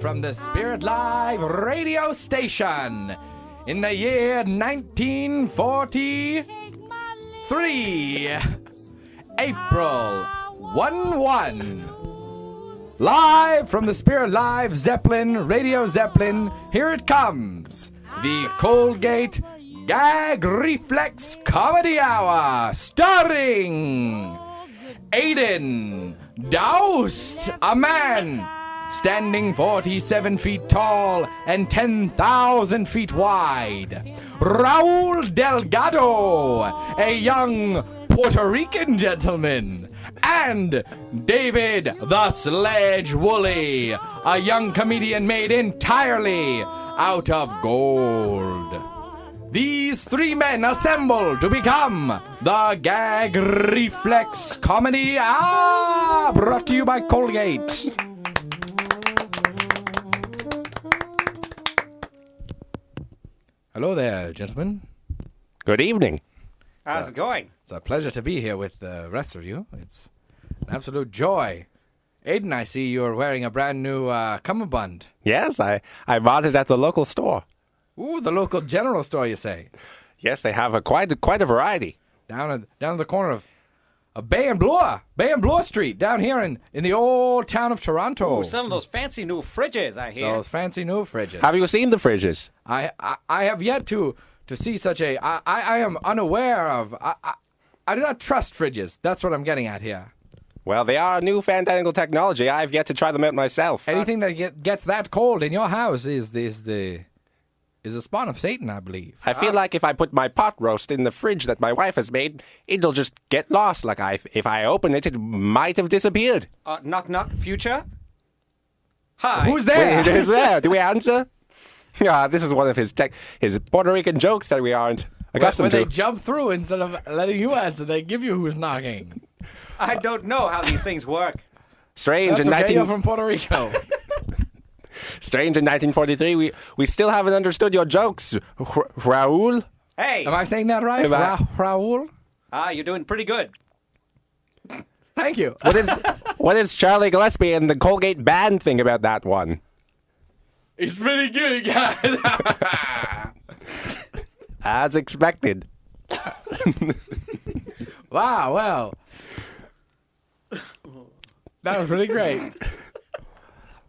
from the Spirit Live radio station in the year 1943, April 1-1. Live from the Spirit Live Zeppelin, Radio Zeppelin, here it comes. The Colgate Gag Reflex Comedy Hour, starring Aiden Doused, a man standing 47 feet tall and 10,000 feet wide. Raul Delgado, a young Puerto Rican gentleman. And David the Sledge Woolley, a young comedian made entirely out of gold. These three men assemble to become the Gag Reflex Comedy Hour, brought to you by Colgate. Hello there, gentlemen. Good evening. How's it going? It's a pleasure to be here with the rest of you. It's an absolute joy. Aiden, I see you're wearing a brand new cummerbund. Yes, I bought it at the local store. Ooh, the local general store, you say? Yes, they have quite a variety. Down at the corner of Bay and Bloor Street, down here in the old town of Toronto. Ooh, some of those fancy new fridges, I hear. Those fancy new fridges. Have you seen the fridges? I have yet to see such a... I am unaware of... I do not trust fridges. That's what I'm getting at here. Well, they are new fandangle technology. I've yet to try them out myself. Anything that gets that cold in your house is a spawn of Satan, I believe. I feel like if I put my pot roast in the fridge that my wife has made, it'll just get lost. Like if I open it, it might have disappeared. Knock, knock, future? Hi. Who's there? Wait, who's there? Do we answer? Yeah, this is one of his Puerto Rican jokes that we aren't accustomed when to. they jump through instead of letting you answer, they give you who's knocking. I don't know how these things work. Strange That's in okay, you're from Puerto Rico. Strange in 1943, we still haven't understood your jokes, Raul. Hey. Am I saying that right? Raul? You're doing pretty good. Thank you. What is Charlie Gillespie and the Colgate band think about that one? It's pretty good, guys. As expected. Wow, well. That was really great.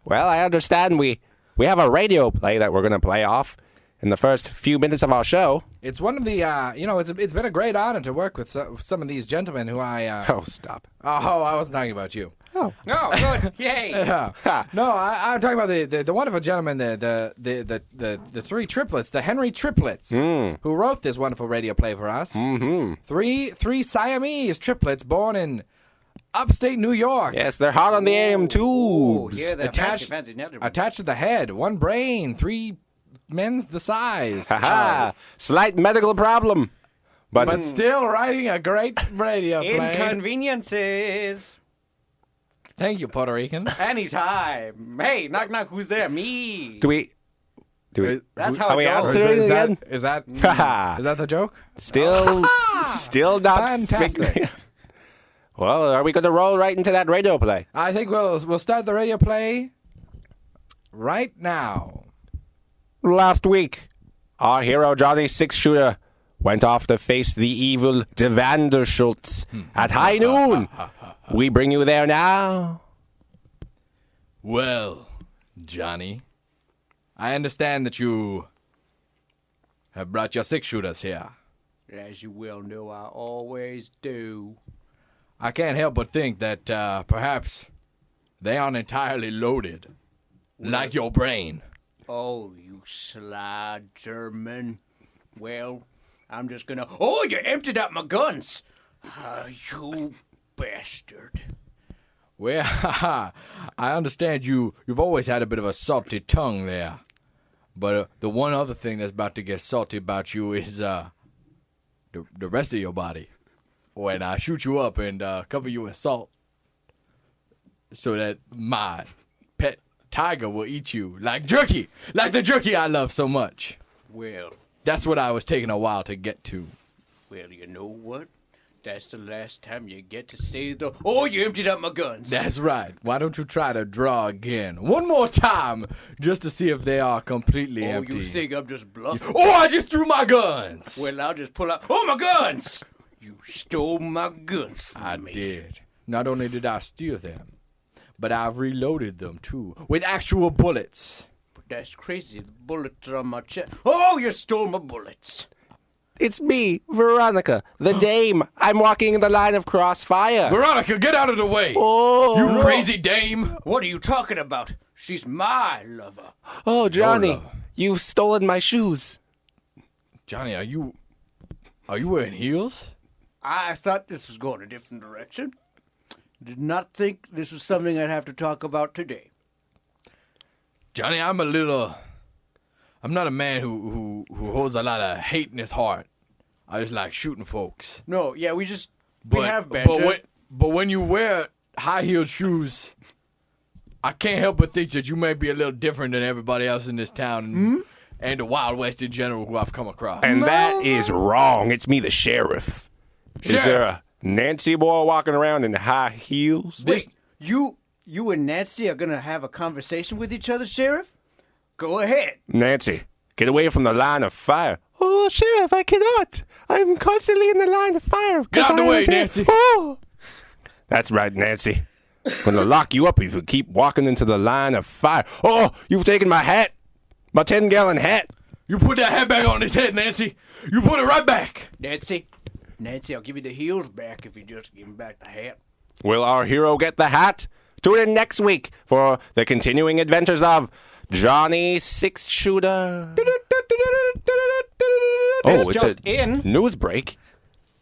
Well, I understand we have a radio play that we're going to play off in the first few minutes of our show. It's one of the, it's been a great honor to work with some of these gentlemen who I... Oh, stop. Oh, I wasn't talking about you. Oh. Oh, good. Yay. Yeah. No, I'm talking about the wonderful gentleman, the three triplets, the Henry triplets, who wrote this wonderful radio play for us. Mm-hmm. Three Siamese triplets born in upstate New York. Yes, they're hot on the AM tubes. Yeah, they're Attached fancy. attached to the head, one brain, three men's the size. Ha-ha. Slight medical problem. But still writing a great radio play. Inconveniences. Thank you, Puerto Rican. Anytime. Hey, knock, knock, who's there? Me. Do we? That's how Are it we goes. answering Is again? that the joke? Still not Fantastic. Well, are we going to roll right into that radio play? I think we'll start the radio play right now. Last week, our hero Johnny Six-Shooter went off to face the evil Devander Schultz at high noon. We bring you there now. Well, Johnny, I understand that you have brought your six-shooters here. As you well know, I always do. I can't help but think that perhaps they aren't entirely loaded, like your brain. Oh, you sly German. Well, I'm just gonna... Oh, you emptied out my guns. You bastard. Well, I understand you've always had a bit of a salty tongue there. But the one other thing that's about to get salty about you is the rest of your body. When I shoot you up and cover you in salt so that my pet tiger will eat you like jerky, like the jerky I love so much. Well, That's what I was taking a while to get to. well, you know what? That's the last time you get to say the. Oh, you emptied out my guns. That's right. Why don't you try to draw again? One more time, just to see if they are completely Oh, empty. you think I'm just bluffing? Oh, I just threw my guns! Well, I'll just pull out. Oh, my guns! You stole my guns from I me. did. Not only did I steal them, but I've reloaded them too, with actual bullets. But that's crazy. The bullets are on my chest. Oh, you stole my bullets. It's me, Veronica, the dame. I'm walking in the line of crossfire. Veronica, get out of the way! Oh, You crazy dame! What are you talking about? She's my lover. oh, Johnny, Lola. you've stolen my shoes. Johnny, are you wearing heels? I thought this was going a different direction. Did not think this was something I'd have to talk about today. Johnny, I'm not a man who holds a lot of hate in his heart. I just like shooting folks. No, yeah, we have banter. But when you wear high-heeled shoes, I can't help but think that you may be a little different than everybody else in this town and the Wild West in general who I've come across. And that is wrong. It's me, the sheriff. Is there a Nancy boy walking around in high heels? Wait, you and Nancy are gonna have a conversation with each other, Sheriff? Go ahead. Nancy, get away from the line of fire. Oh, Sheriff, I cannot. I'm constantly in the line of fire. Get out of the way, Nancy. Oh. That's right, Nancy. I'm going to lock you up if you keep walking into the line of fire. Oh, you've taken my hat. My 10-gallon hat. You put that hat back on his head, Nancy. You put it right back. Nancy, I'll give you the heels back if you just give him back the hat. Will our hero get the hat? Tune in next week for the continuing adventures of Johnny Six Shooter. Oh, it's just a in. news break.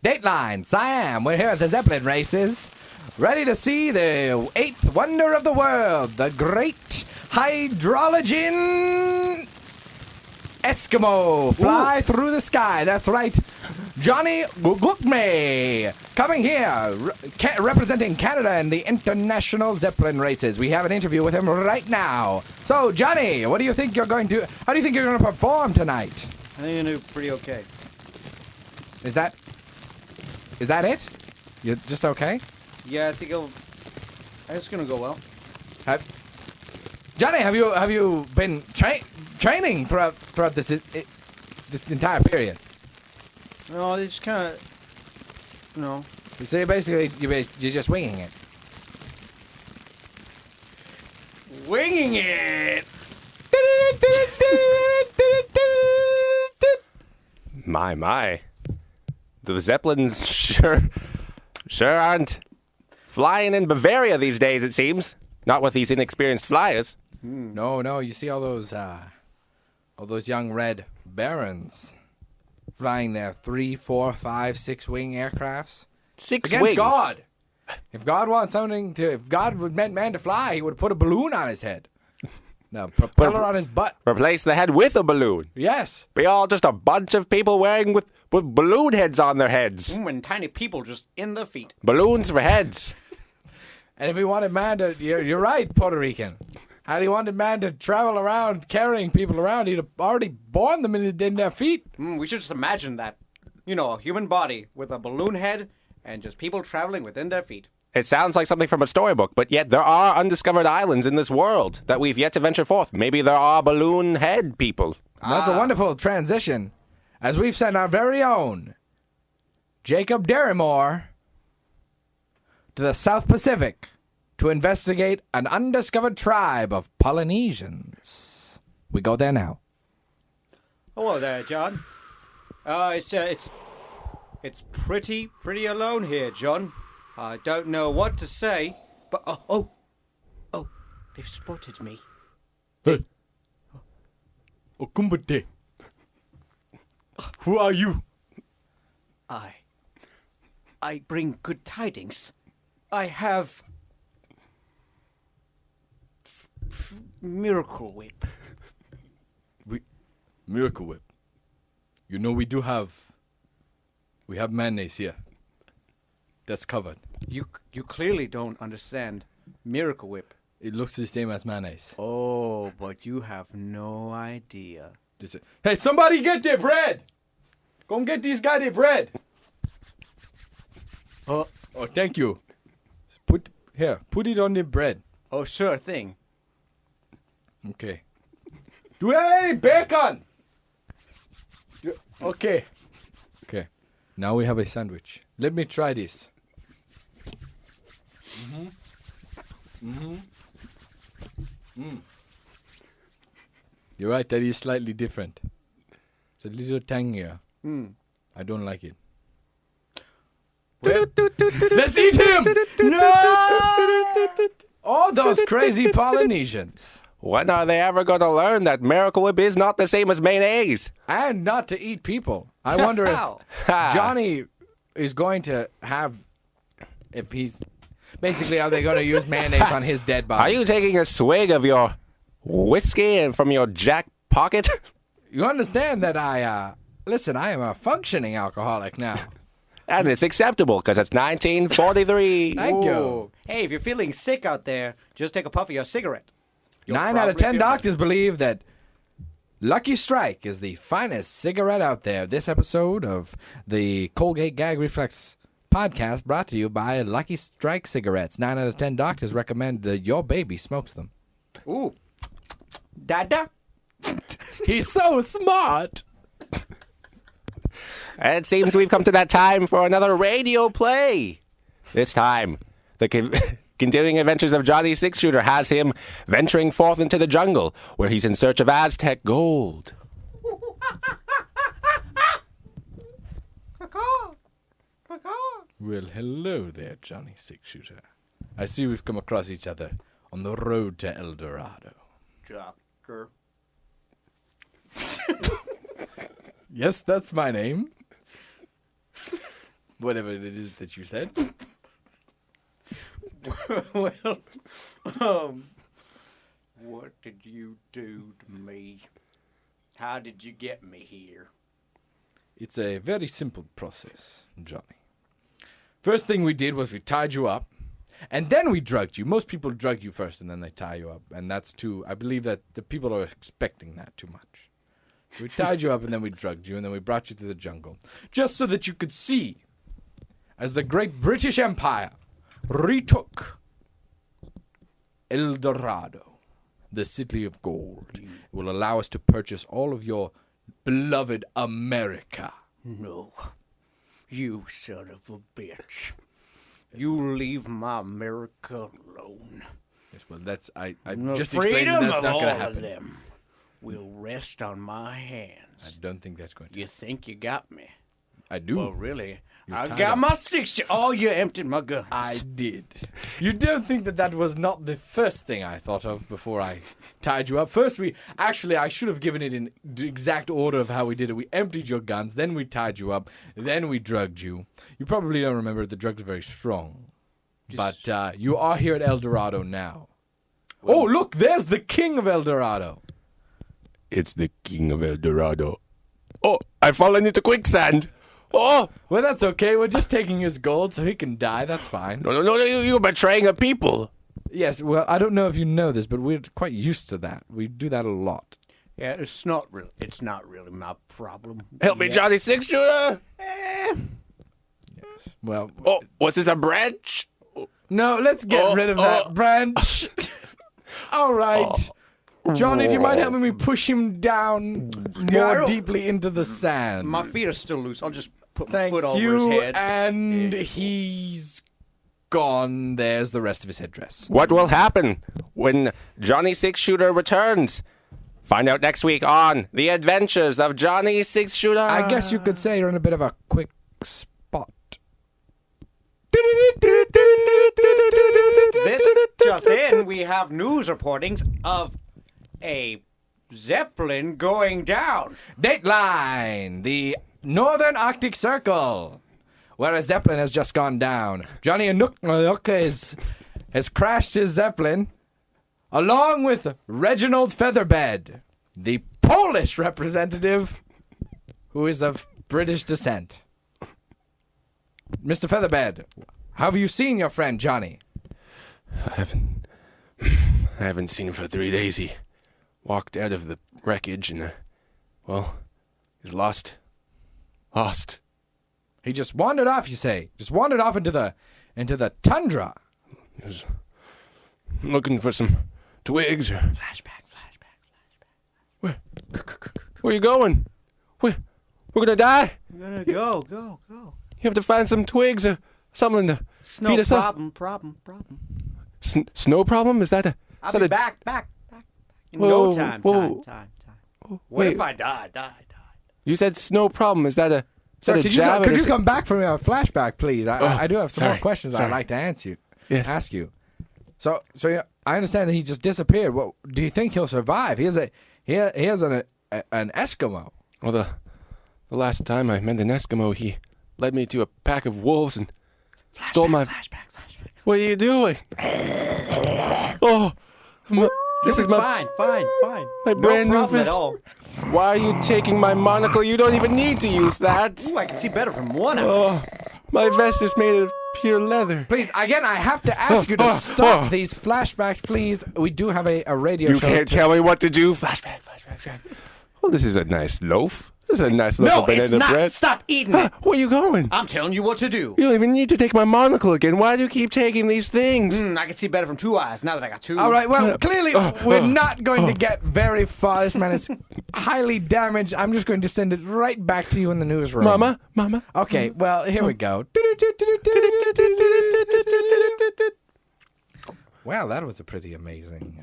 Dateline, Siam, we're here at the Zeppelin races, ready to see the eighth wonder of the world, the great hydrogen Eskimo fly through the sky. That's right. Johnny Gugme coming here, representing Canada in the international Zeppelin races. We have an interview with him right now. So, Johnny, how do you think you're going to perform tonight? I think I'm gonna do pretty okay. Is that it? You're just okay? Yeah, I think it's gonna go well. Johnny, have you been training throughout this entire period? No, it's kind of. No. So you're just winging it. Winging it! My. The Zeppelins sure aren't flying in Bavaria these days, it seems. Not with these inexperienced flyers. No, you see all those young red barons flying their 3, 4, 5, 6 wing aircrafts. 6 Against wings. God. If God was meant man to fly, he would have put a balloon on his head. No, propeller on his butt. Replace the head with a balloon. Yes. Be all just a bunch of people wearing with balloon heads on their heads. And tiny people just in the feet. Balloons for heads. And if he wanted man to, you're right, Puerto Rican. Had he wanted man to travel around carrying people around, he'd have already born them in their feet. We should just imagine that. You know, a human body with a balloon head and just people traveling within their feet. It sounds like something from a storybook, but yet there are undiscovered islands in this world that we've yet to venture forth. Maybe there are balloon head people. That's a wonderful transition, as we've sent our very own Jacob Darrymore to the South Pacific to investigate an undiscovered tribe of Polynesians. We go there now. Hello there, John. It's pretty alone here, John. I don't know what to say, but oh, they've spotted me. Hey. Okumbate. Who are you? I bring good tidings. I have Miracle Whip. Miracle Whip. You know we have mayonnaise here. That's covered. You clearly don't understand Miracle Whip. It looks the same as mayonnaise. Oh, but you have no idea. Hey, somebody get their bread! Go and get these guys their bread! Oh, thank you. Put it on the bread. Oh, sure thing. Okay. Do we have any bacon? Okay. Okay. Now we have a sandwich. Let me try this. You're right, that is slightly different. It's a little tangier. I don't like it. Let's eat him! No! All those crazy Polynesians. When are they ever going to learn that Miracle Whip is not the same as mayonnaise? And not to eat people. I wonder if Johnny is going to have... If he's... Basically, are they going to use mayonnaise on his dead body? Are you taking a swig of your whiskey and from your jack pocket? You understand that Listen, I am a functioning alcoholic now. And it's acceptable because it's 1943. Thank you. Ooh. Hey, if you're feeling sick out there, just take a puff of your cigarette. You'll 9 out of probably 10 feel doctors believe that Lucky Strike is the finest cigarette out there. This episode of the Colgate Gag Reflex podcast brought to you by Lucky Strike cigarettes. 9 out of 10 doctors recommend that your baby smokes them. better. Ooh. Dada? He's so smart. And it seems we've come to that time for another radio play. This time, the continuing adventures of Johnny Six Shooter has him venturing forth into the jungle, where he's in search of Aztec gold. Well, hello there, Johnny Six Shooter. I see we've come across each other on the road to El Dorado. Doctor. Yes, that's my name. Whatever it is that you said. Well, what did you do to me? How did you get me here? It's a very simple process, Johnny. First thing we did was we tied you up, and then we drugged you. Most people drug you first, and then they tie you up, and that's too... I believe that the people are expecting that too much. So we tied you up, and then we drugged you, and then we brought you to the jungle, just so that you could see, as the great British Empire retook El Dorado, the city of gold. It will allow us to purchase all of your beloved America. No. You son of a bitch. You leave my America alone. Yes, well, that's I The just explained freedom that's of not all going to of happen. them will rest on my I hands. don't think that's going to. You think you got me? I do. Well, really? You're I tied got up. my 6. Oh, you emptied my guns. I did. You don't think that that was not the first thing I thought of before I tied you up? First, I should have given it in the exact order of how we did it. We emptied your guns, then we tied you up, then we drugged you. You probably don't remember the drugs are very strong. But you are here at El Dorado now. Oh, look, there's the king of El Dorado. It's the king of El Dorado. Oh, I've fallen into quicksand. Oh, Well, that's okay. We're just taking his gold so he can die. That's fine. no, you're betraying a people. Yes, well, I don't know if you know this, but we're quite used to that. We do that a lot. Yeah, it's not really my problem. Help me, Johnny Six Shooter. Well, Oh, what's this, a branch? no, let's get rid of that branch. All right. Johnny, do you mind helping me push him down I more don't- deeply into the sand? My feet are still loose. I'll just put my Thank foot over you, his head. and he's gone. There's the rest of his headdress. What will happen when Johnny Six Shooter returns? Find out next week on The Adventures of Johnny Six Shooter. I guess you could say you're in a bit of a quick spot. This just in, we have news reportings of a Zeppelin going down. Dateline, the Northern Arctic Circle, where a Zeppelin has just gone down. Johnny Anuk has crashed his Zeppelin, along with Reginald Featherbed, the Polish representative who is of British descent. Mr. Featherbed, how have you seen your friend Johnny? I haven't seen him for 3 days. He walked out of the wreckage and, well, he's lost. He just wandered off, you say? Just wandered off into the tundra. He was looking for some twigs or... Flashback. Where are you going? We're gonna die. I'm gonna go. You have to find some twigs or something to Snow feed us up. problem. Snow problem? Is that a... I'll is that be a- back. In Whoa, no time. whoa. What Wait. if I die? You said snow problem. Is that a... Is Sir, that a could jab? you come back from a flashback, please? I do have some more sorry, questions sorry. I'd like to Yes. ask you. So yeah, I understand that he just disappeared. What do you think he'll survive? He has an Eskimo. Well, the last time I met an Eskimo, he led me to a pack of wolves and stole my... Flashback. What are you doing? Oh, this is my fine. my brand no new problem at vest. all. Why are you taking my monocle? You don't even need to use that. Ooh, I can see better from one eye. Oh, my vest is made of pure leather. Please, again, I have to ask you to stop these flashbacks, please. We do have a radio You show. can't tell me what to do. Flashback. Oh, this is a nice loaf. This is a nice loaf of banana bread. Stop eating it. Where are you going? I'm telling you what to do. You don't even need to take my monocle again. Why do you keep taking these things? I can see better from two eyes now that I got two. All right, well, clearly we're not going to get very far. This man is highly damaged. I'm just going to send it right back to you in the newsroom. Mama. Okay, well, here we go. Well, that was a pretty amazing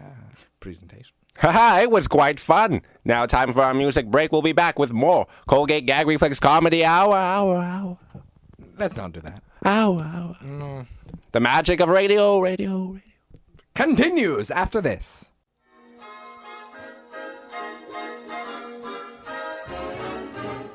presentation. Haha, it was quite fun. Now time for our music break. We'll be back with more Colgate Gag Reflex Comedy Hour. Let's not do that. Hour. The magic of radio. Continues after this.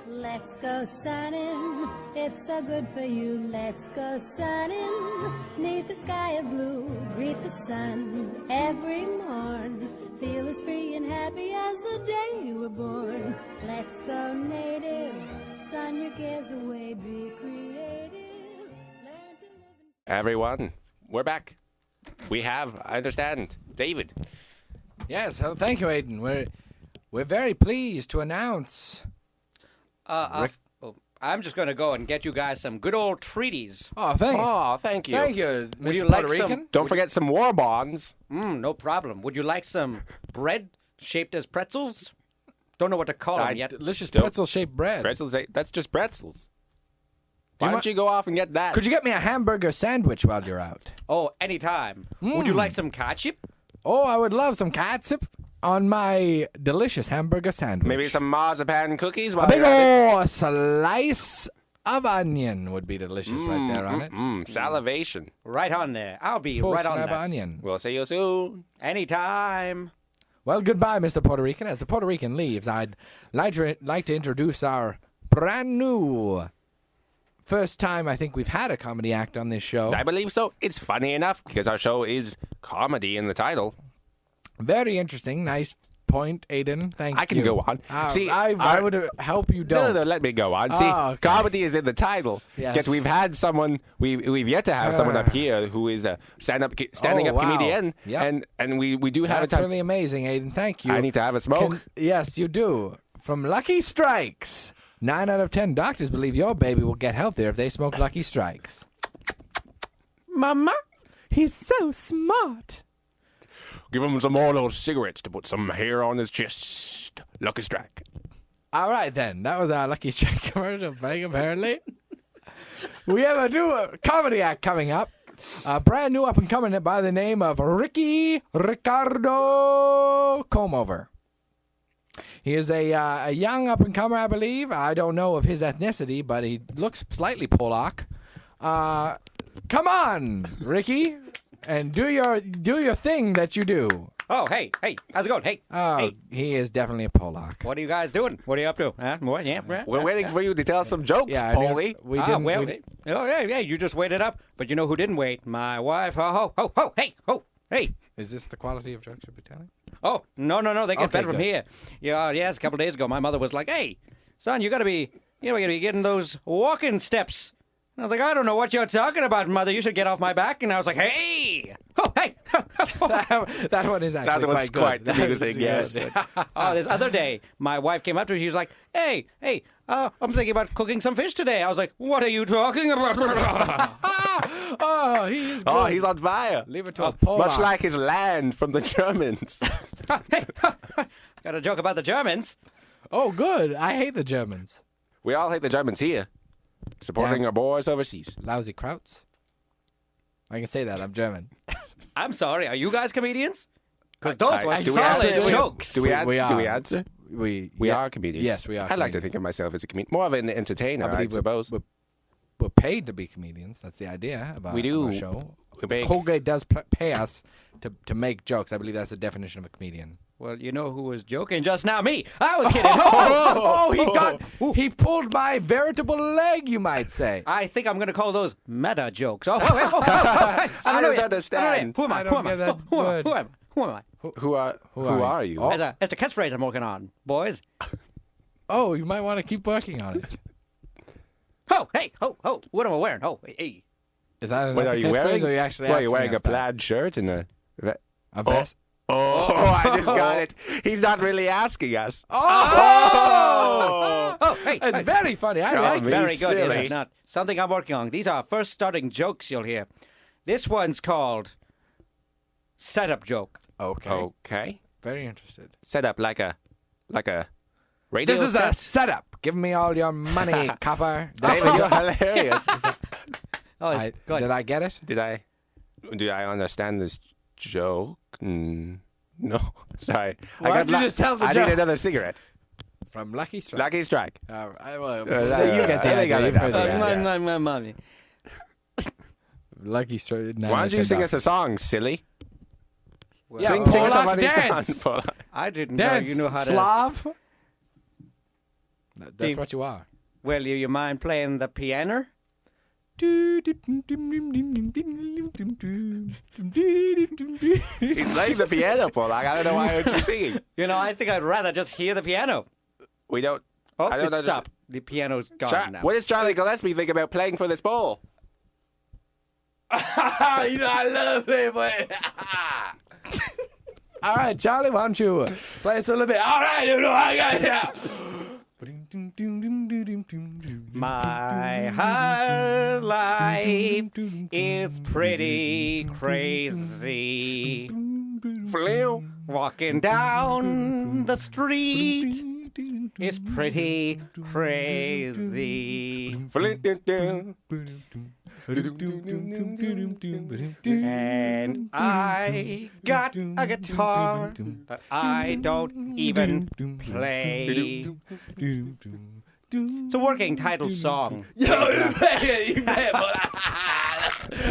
Let's go sunning, it's so good for you. Let's go sunning, neath the sky of blue. Greet the sun every morn. Feel as free and happy as the day you were born. Let's go native, sun your cares away, be creative. Learn to live in... Everyone, we're back. We have, I understand, David. Yes, thank you, Aiden. We're very pleased to announce. I'm just going to go and get you guys some good old treaties. Oh, thank you. Oh, thank you. Thank you, Mr. you Puerto like some- Rican. Don't forget some war bonds. No problem. Would you like some bread shaped as pretzels? Don't know what to call them yet. Delicious Don't- pretzel-shaped bread. Pretzels, that's just pretzels. you Why want- don't you go off and get that? Could you get me a hamburger sandwich while you're out? Oh, anytime. Would you like some ketchup? Oh, I would love some catsup on my delicious hamburger sandwich. Maybe some marzipan cookies a while big you're at it? old slice of onion would be delicious right there on it. Salivation. Right on there. I'll be Full right on snap that. onion. We'll see you soon. Anytime. Well, goodbye, Mr. Puerto Rican. As the Puerto Rican leaves, I'd like to introduce our brand new first time I think we've had a comedy act on this show. I believe so. It's funny enough because our show is comedy in the title. Very interesting. Nice point, Aiden. Thank you. I can go on. See, I would help you don't. No, let me go on. See, okay. comedy is in the title. Yes. Yet we've had someone, we've yet to have someone up here who is a standing up wow. comedian. Yep. And we do have That's a time. really amazing, Aiden. Thank you. I need to have a smoke. Yes, you do. From Lucky Strikes. 9 out of 10 doctors believe your baby will get healthier if they smoke Lucky Strikes. Mama? He's so smart. Give him some more of those cigarettes to put some hair on his chest. Lucky Strike. All right, then. That was our Lucky Strike commercial break, apparently. We have a new comedy act coming up. A brand new up-and-coming by the name of Ricky Ricardo Comover. He is a young up-and-comer, I believe. I don't know of his ethnicity, but he looks slightly Polak. Come on, Ricky, and do your thing that you do. Oh, hey, how's it going? Hey, hey, He is definitely a Polak. what are you guys doing? What are you up to? Huh? What? Yeah, We're waiting for you to tell some jokes, Yeah, I knew- Paulie. we Ah, didn't. well, we- yeah, you just waited up. But you know who didn't wait? My wife. Hey. Is this the quality of jokes you'll be telling? Oh, no, they get Okay, better from good. here. Yeah, yes, a couple days ago, my mother was like, hey, son, you gotta be getting those walking steps. And I was like, I don't know what you're talking about, mother. You should get off my back. And I was like, hey! Oh, hey! That one is actually That one's quite good. quite the That music, was yes. good. Oh, this other day, my wife came up to me. She was like, hey, I'm thinking about cooking some fish today. I was like, what are you talking about? Oh, he is good. Oh, he's on fire. Leave it to a Polak. Much like his land from the Germans. Hey, got a joke about the Germans. Oh, good. I hate the Germans. We all hate the Germans here. Supporting Yeah. our boys overseas. Lousy krauts. I can say that. I'm German. I'm sorry, are you guys comedians? Because those were do we solid answer? jokes. Do we are. answer? We yeah, are comedians. Yes, we are. I like to think of myself as a comedian. More of an entertainer, I suppose. We're paid to be comedians. That's the idea about We do. our show. We make- Colgate does pay us to make jokes. I believe that's the definition of a comedian. Well, you know who was joking just now? Me. I was kidding. He pulled my veritable leg, you might say. I think I'm going to call those meta jokes. I don't understand. Who am I? I Who don't am I? get that Who am I? word. Who am I? Who am I? Who are you? Oh. It's a catchphrase I'm working on, boys. Oh, you might want to keep working on it. Ho, hey, ho, ho. What am I wearing? Oh, hey. Is that an What are you wearing? Or are you actually What, are you asking wearing us a plaid shirt and a vest? Oh, I just got it. He's not really asking us. Oh! Oh, hey. It's very funny. I God, like me it. Very good, is silly. it not? Something I'm working on. These are first starting jokes you'll hear. This one's called setup joke. Okay. Okay. Very interested. Set up like a radio This is set. a setup. Give me all your money, copper. David, you're hilarious. Oh, good. Did I get it? Do I understand this joke? No. Sorry. Why don't you just tell the I joke? need another cigarette. From Lucky Strike. Lucky Strike. Well, you you get the I think I idea. like You've heard that. the idea. My money. Lucky Strike. Why don't you sing us a song, silly? Yeah, Sing us Polak some of these dance. songs, Polak. I didn't know Dance. you knew how to. Slav. That's Ding. what you are. Well, you mind playing the piano? He's playing the piano, Polak. I don't know why aren't you singing. You know, I think I'd rather just hear the piano. We don't. Oh, I don't it's understand. stop. The piano's gone now. What does Charlie Gillespie think about playing for this bowl? You know, I love it, but... All right, Charlie, why don't you play us a little bit? All right, you know, I got it. My whole life is pretty crazy. Walking down the street is pretty crazy. And I got a guitar that I don't even play. It's a working title song. Yo, you play it, but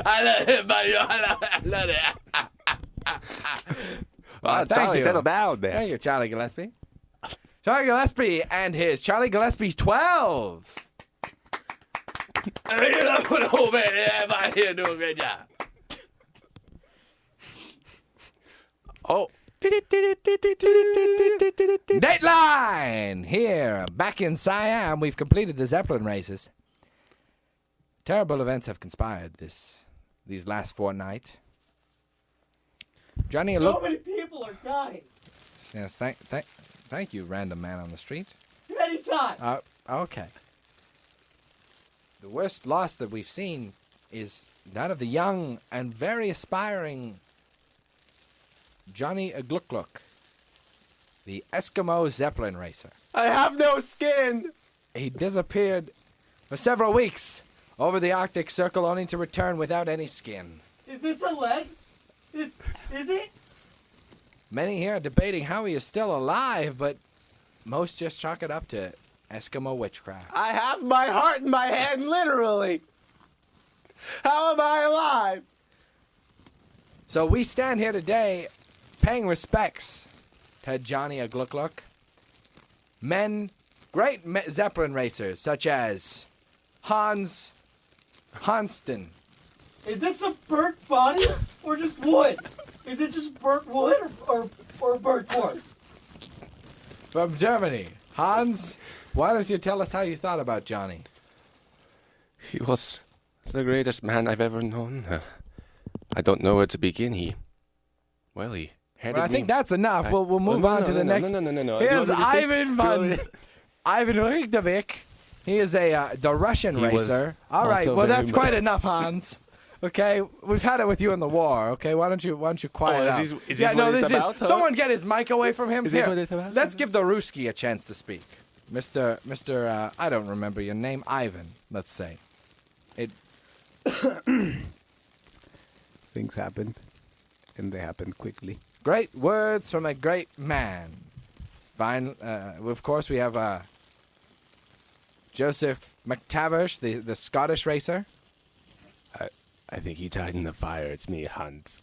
I love it, buddy. I love it. Well, thank Charlie, you. settle down there. Thank you, Charlie Gillespie. Charlie Gillespie and his Charlie Gillespie's 12. Hey, look what old man everybody here doing a great job. Oh, Dateline! Here, back in Siam, we've completed the Zeppelin races. Terrible events have conspired these last fortnight. Johnny, So many people are dying. Yes, thank you, random man on the street. Anytime. Okay. The worst loss that we've seen is that of the young and very aspiring Johnny Aglukluk, the Eskimo Zeppelin racer. I have no skin. He disappeared for several weeks over the Arctic Circle, only to return without any skin. Is this a leg? Is it? Many here are debating how he is still alive, but most just chalk it up to Eskimo witchcraft. I have my heart in my hand, literally. How am I alive? So we stand here today paying respects to Johnny Aglukluk. Great Zeppelin racers such as Hans Hanston. Is this a burnt body or just wood? Is it just burnt wood or burnt corpse? From Germany. Hans, why don't you tell us how you thought about Johnny? He was the greatest man I've ever known. I don't know where to begin. He handed Well, I me... think that's enough. We'll move on to the next. No. Here's You want me to sing? Ivan You want me Van. to- Ivan Rigdovik. He is the Russian He was racer. All right, also well very that's mu- quite enough, Hans. Okay, we've had it with you in the war. Okay, why don't you quiet out? is this what it's about, huh? Someone get his mic away from him. Is this Here, what it's about? let's give the Ruski a chance to speak. Mr. I don't remember your name, Ivan. Let's say it. Things happened, and they happened quickly. Great words from a great man. Fine. Of course, we have Joseph McTavish, the Scottish racer. I think he died in the fire. It's me, Hans.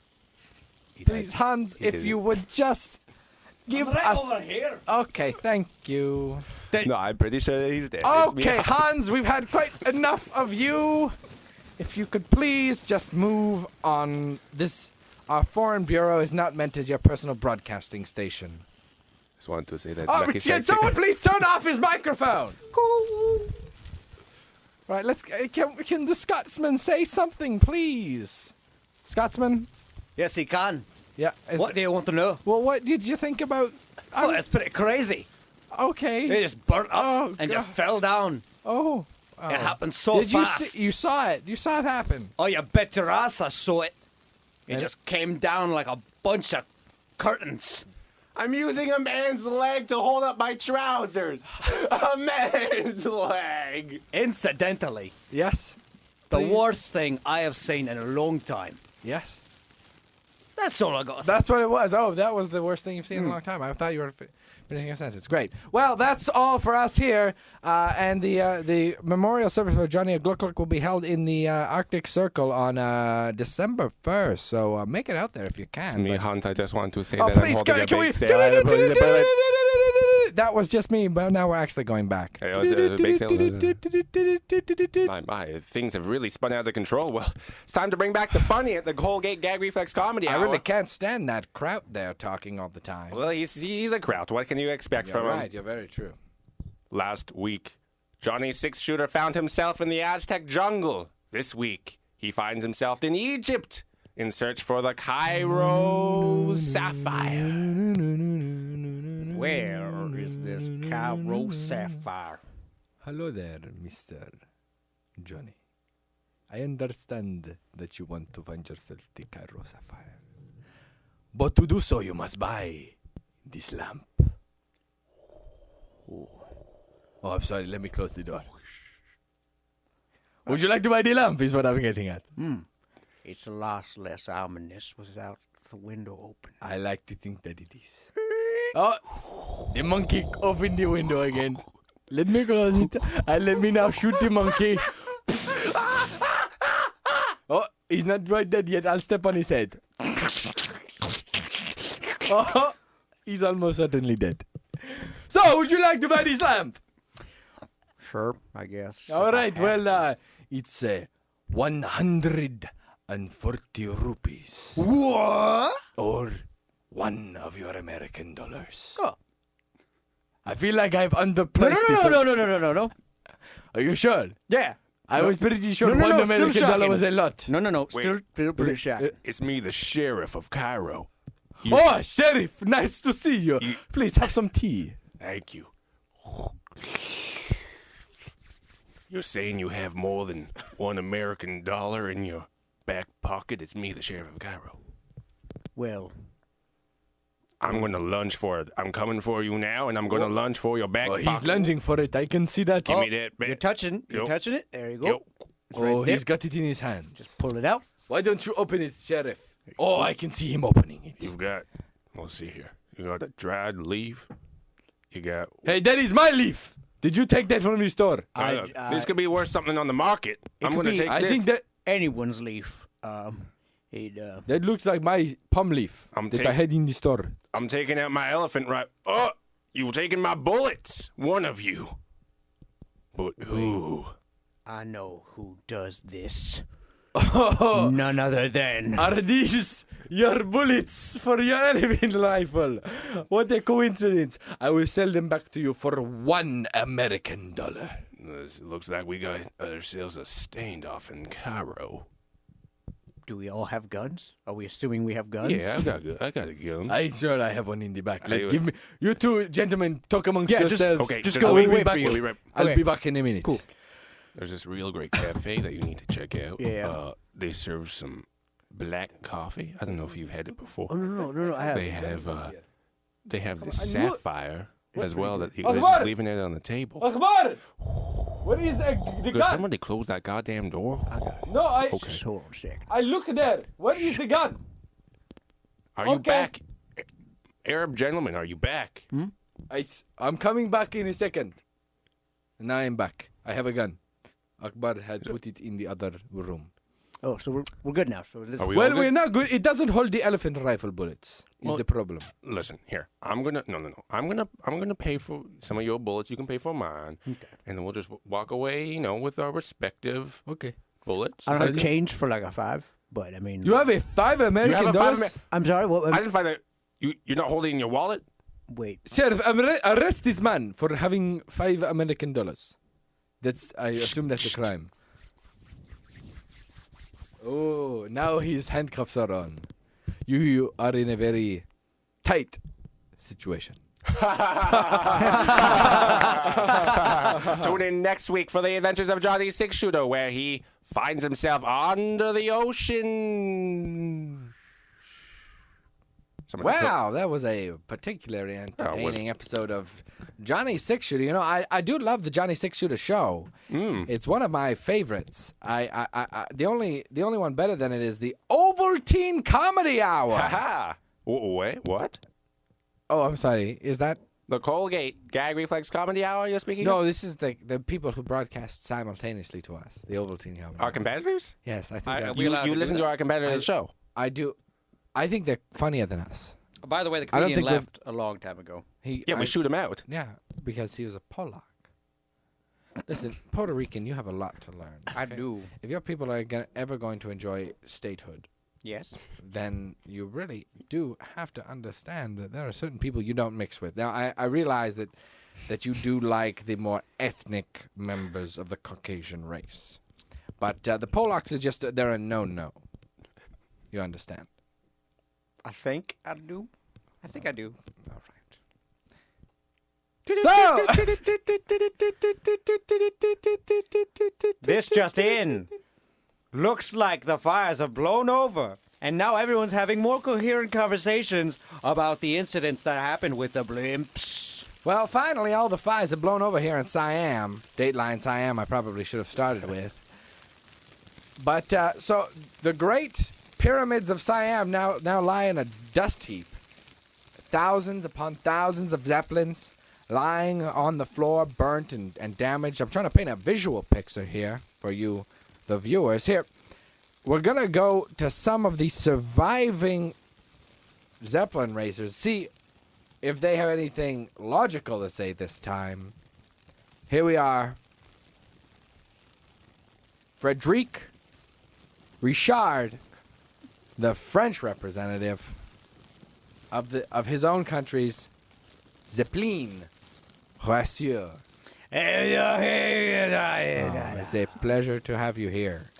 Please, Hans, if didn't. you would just give us. here. Okay, thank you. No, I'm pretty sure that he's dead. It's me, Okay, Hans, we've had quite enough of you. If you could please just move on. Our foreign bureau is not meant as your personal broadcasting station. Just wanted to say that. Oh, Lucky can Strike someone please turn off his microphone? Right, let's. Can the Scotsman say something, please? Scotsman? Yes, he can. Yeah. What do you want to know? Well, what did you think about? Oh, it's pretty crazy. Okay. It just burnt up Oh, and just God. fell down. Oh. It happened so Did you fast. see? You saw it. You saw it happen. Oh, you bet your ass I saw it. It And- just came down like a bunch of curtains. I'm using a man's leg to hold up my trousers. A man's leg. Incidentally, Yes. the Please. worst thing I have seen in a long time. Yes. That's all I got to say. That's what it was. Oh, that was the worst thing you've seen in a long time. I thought you were finishing a sentence. Great. Well, that's all for us here. And the memorial service for Johnny Gluck will be held in the Arctic Circle on December 1st. So make it out there if you can. It's me, But- Hans. I just want to say Oh, that I'm please, holding a can we? bake sale. That was just me, but now we're actually going back. Hey, was it a bake sale? My, things have really spun out of control. Well, it's time to bring back the funny at the Colgate Gag Reflex Comedy I Hour. really can't stand that kraut there talking all the time. Well, he's a kraut. What can you expect You're from him? right. You're very true. Last week, Johnny Six Shooter found himself in the Aztec jungle. This week, he finds himself in Egypt in search for the Cairo Sapphire. Where is this Cairo Sapphire? Hello there, Mr. Johnny. I understand that you want to find yourself the Cairo Sapphire. But to do so, you must buy this lamp. Oh, I'm sorry. Let me close the door. Would you like to buy the lamp, is what I'm getting at. It's a lot less ominous without the window open. I like to think that it is. Oh, the monkey opened the window again. Let me close it. And let me now shoot the monkey. Oh, he's not quite dead yet. I'll step on his head. Oh, he's almost certainly dead. So, would you like to buy this lamp? Sure, I guess. All right, well, it's 140 rupees. What? Or one of your American dollars. Oh. I feel like I've underpriced it. No. Are you sure? Yeah. I was pretty sure No, no, one no, American still dollar shocking. was a lot. No. Wait. Still pretty shocked. It's me, the sheriff of Cairo. Oh, Sheriff, nice to see you. You- Please have some tea. Thank you. You're saying you have more than one American dollar in your back pocket? It's me, the sheriff of Cairo. Well, I'm going to lunge for it. I'm coming for you now, and I'm going to lunge for your back Oh, he's pocket. lunging for it. I can see that. Give me that you're back. touching Yo. it. There you go. Yo. It's right Oh, there. he's got it in his hands. Pull it out. Why don't you open it, Sheriff? Oh, I can see him opening it. You've got, let's see here. You got the dried leaf. You got. Hey, that is my leaf. Did you take that from the store? This could be worth something on the market. I'm could going to be- take I this. think that Anyone's leaf. that looks like my palm leaf I'm that I take- had in the store. I'm taking out my elephant right. Oh, you've taken my bullets. One of you. But who? I know who does this. Oh, None other than. are these your bullets for your elephant rifle? What a coincidence. I will sell them back to you for $1 American dollar. It looks like we got ourselves a standoff in Cairo. Do we all have guns? Are we assuming we have guns? Yeah, I got a gun. I sure I have one in the back. Hey, Give me, you two gentlemen, talk amongst Yeah, just- yourselves. okay, just just go. wait We'll be for back. you. We'll be right- I'll Okay. be back in a minute. Cool. There's this real great cafe that you need to check out. Yeah. They serve some black coffee. I don't know if you've had it before. Oh no! I have. They have this I knew it. sapphire as well that they're Akbar! just leaving it on the table. Akbar! What is the Could gun? somebody close that goddamn door? No, Okay. Just hold on a second. I look there. What is the gun? Are you Okay. back? Arab gentlemen, are you back? I'm coming back in a second. Now I'm back. I have a gun. Akbar had put it in the other room. Oh, so we're good now. So let's, Are we Well, all we're good? not good. It doesn't hold the elephant rifle bullets. Is Well- the problem? Listen, here. I'm gonna pay for some of your bullets. You can pay for mine. Okay. And then we'll just walk away, with our respective Okay. bullets. I don't have this- change for like a 5, but I mean. You have a $5 American a dollars? $5 I'm sorry. What? I didn't find that. You're not holding your wallet? Wait. Sheriff, arrest this man for having $5 American dollars. I assume that's a crime. Oh, now his handcuffs are on. You are in a very tight situation. Tune in next week for the adventures of Johnny Six Shooter, where he finds himself under the ocean. Somebody put- Wow, that was a particularly entertaining episode of Johnny Six Shooter. You know, I do love the Johnny Six Shooter show. It's one of my favorites. The only one better than it is the Ovaltine Comedy Hour. Ha Wait, what? Oh, I'm sorry. Is that? The Colgate Gag Reflex Comedy Hour you're speaking No, of? this is the people who broadcast simultaneously to us. The Ovaltine Comedy. Our Hour. competitors? Yes, I think Are that- we allowed You to do listen to that? our competitors' show. I do. I think they're funnier than us. By the way, the I don't comedian think we've- left a long time ago. Yeah, we shoot him out. Yeah, because he was a Polak. Listen, Puerto Rican, you have a lot to learn. I okay? do. If your people are ever going to enjoy statehood, Yes. then you really do have to understand that there are certain people you don't mix with. Now, I realize that you do like the more ethnic members of the Caucasian race. But the Polacks are just, they're a no-no. You understand? I think I do. I think I do. All right. So, This just in. Looks like the fires have blown over, and now everyone's having more coherent conversations about the incidents that happened with the blimps. well, finally, all the fires have blown over here in Siam. Dateline Siam, I probably should have started with. But, so, the great pyramids of Siam now lie in a dust heap. Thousands upon thousands of zeppelins lying on the floor, burnt and damaged. I'm trying to paint a visual picture here for you, the viewers. Here, we're going to go to some of the surviving Zeppelin racers, see if they have anything logical to say this time. Here we are. Frédéric Richard, the French representative of his own country's Zeppelin. Rassure. It's a pleasure to have you here.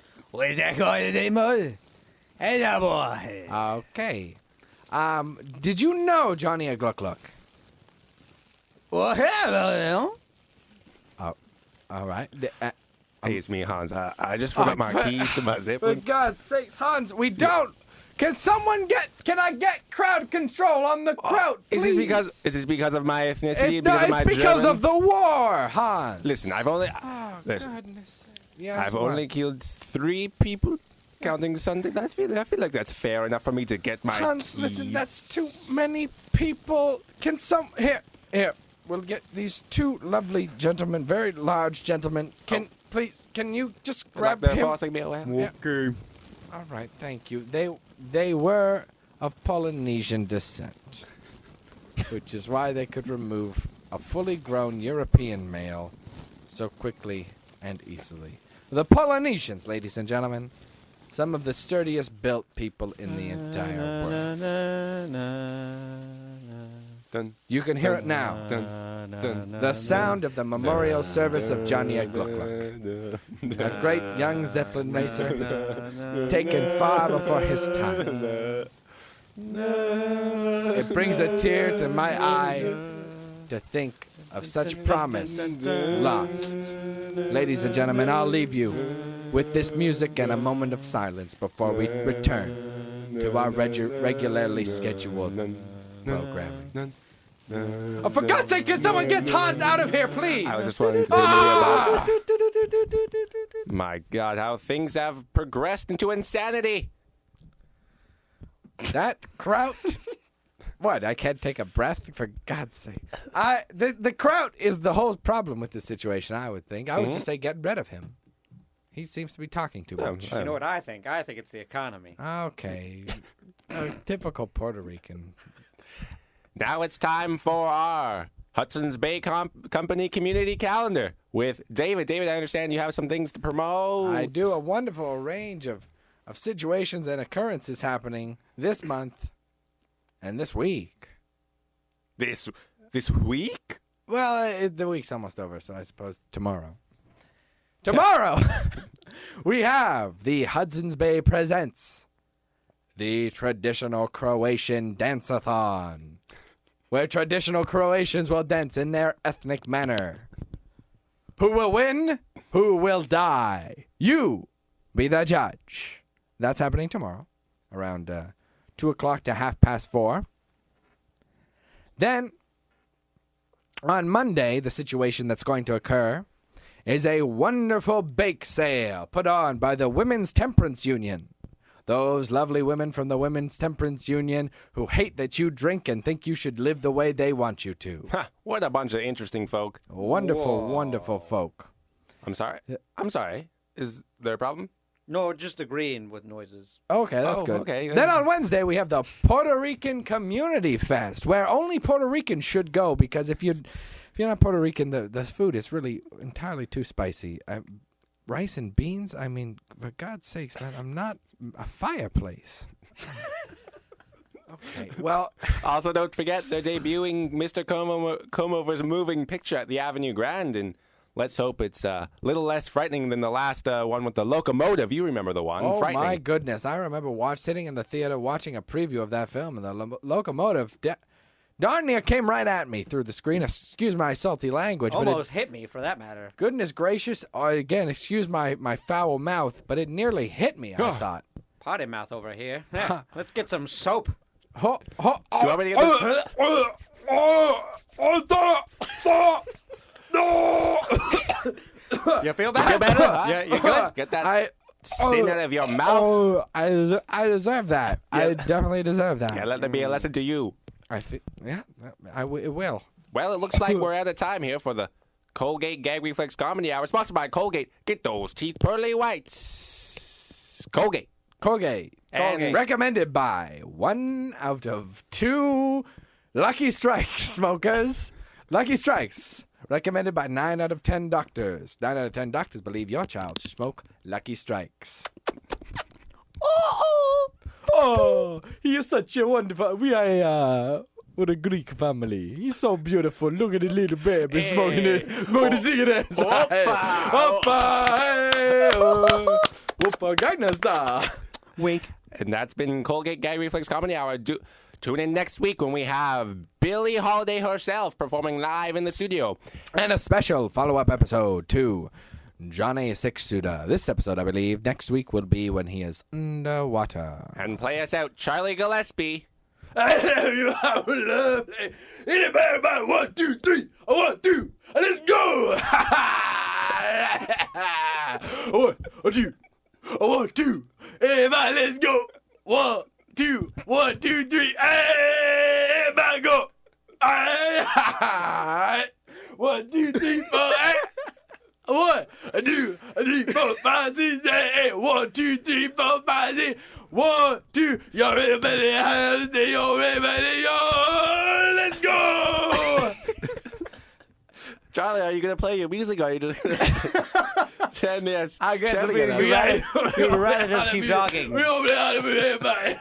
Okay. Did you know Johnny a Gluck Gluck? All right. Hey, it's me, Hans. I just forgot my keys to my For Zeppelin. God's sakes, Hans, we don't. Can I get crowd control on the crowd, Is please? this because of my ethnicity? No, because of my it's because German? of the war, Hans. Listen, I've only Goodness. Yes, I've what? only killed 3 people, counting Sunday. I feel like that's fair enough for me to get my Hans, keys. listen, that's too many people. Can some here? We'll get these 2 lovely gentlemen, very large gentlemen. Please, can you just grab the him? forcing me away. Yeah. Okay. All right, thank you. They were of Polynesian descent, which is why they could remove a fully grown European male so quickly and easily. The Polynesians, ladies and gentlemen, some of the sturdiest built people in the entire world. Dun, You can hear it now. dun, dun. The sound of the memorial service of Johnny a Gluck Gluck. A great young Zeppelin racer, taken far before his time. It brings a tear to my eye to think of such promise lost. Ladies and gentlemen, I'll leave you with this music and a moment of silence before we return to our regularly scheduled programming. Oh, for God's sake, can someone get Hans out of here, please? I was just wanting to say about. My God, how things have progressed into insanity. That kraut. What? I can't take a breath? For God's sake. The kraut is the whole problem with this situation, I would think. I would just say get rid of him. He seems to be talking too much. You know what I think? I think it's the economy. Okay. Typical Puerto Rican. Now it's time for our Hudson's Bay Company Community Calendar with David. David, I understand you have some things to promote. I do. A wonderful range of situations and occurrences happening this month and this week. This week? Well, the week's almost over, so I suppose tomorrow. Tomorrow, we have the Hudson's Bay Presents the Traditional Croatian Dance-a-thon, where traditional Croatians will dance in their ethnic manner. Who will win? Who will die? You be the judge. That's happening tomorrow, around 2 o'clock to 4:30. Then, on Monday, the situation that's going to occur is a wonderful bake sale put on by the Women's Temperance Union. Those lovely women from the Women's Temperance Union who hate that you drink and think you should live the way they want you to. Ha, what a bunch of interesting folk. Wonderful, wonderful folk. I'm sorry. Is there a problem? No, just agreeing with noises. Okay, that's good. Okay. Then on Wednesday, we have the Puerto Rican Community Fest, where only Puerto Ricans should go, because if you're not Puerto Rican, the food is really entirely too spicy. Rice and beans? I mean, for God's sakes, man, I'm not a fireplace. Okay, well... Also, don't forget, they're debuting Mr. Comover's moving picture at the Avenue Grand, and let's hope it's a little less frightening than the last one with the locomotive. You remember the one? Oh, frightening. my goodness. I remember sitting in the theater watching a preview of that film, and the locomotive... darn near came right at me through the screen. Excuse my salty language. Almost hit me, for that matter. Goodness gracious. Again, excuse my foul mouth, but it nearly hit me, I thought. Potty mouth over here. Let's get some soap. Do you want me to get You feel better? feel better? Huh? Yeah, you good? Get that sin out of your mouth. I deserve that. I definitely deserve that. Yeah, let that be a lesson to you. It will. Well, it looks like we're out of time here for the Colgate Gag Reflex Comedy Hour, sponsored by Colgate. Get those teeth pearly whites. Colgate. And recommended by 1 out of 2 Lucky Strikes smokers. Lucky Strikes. Recommended by 9 out of 10 doctors. 9 out of 10 doctors believe your child should smoke Lucky Strikes. Oh, he is such a wonderful... We are a Greek family. He's so beautiful. Look at the little baby smoking the cigarettes. Oppa! Hey! Oppa! Gangnam Style! Wink. And that's been Colgate Gag Reflex Comedy Hour. Tune in next week when we have Billie Holiday herself performing live in the studio. And a special follow-up episode to Johnny Six-Shooter. This episode, I believe, next week will be when he is underwater. And play us out, Charlie Gillespie. You have lovely. Anybody, 1, 2, 3. 1, 2. Let's go. 1, 2. 1, 2. Everybody, let's go. 1, 2. 1, 2, 3. Everybody, go. 1, 2, 3, 4. 1, 2, 3, 4, 5, 6, 7, 8. 1, 2, 3, 4, 5, 6. 1, 2. Y'all ready, buddy? Y'all ready, buddy? Y'all, let's go. Charlie, are you going to play your music? Or are you just 10 minutes? I guess Tell we'd again, rather just keep talking. We don't play how to play everybody.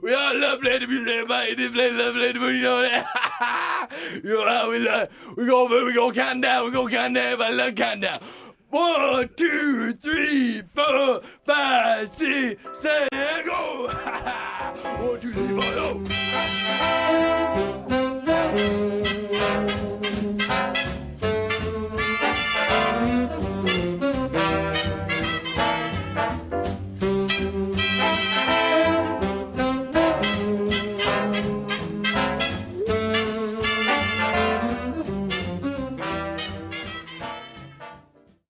We all love playing the music. Everybody did love playing the music. You know that? You know how we love. We go count down. Everybody love count down. 1, 2, 3.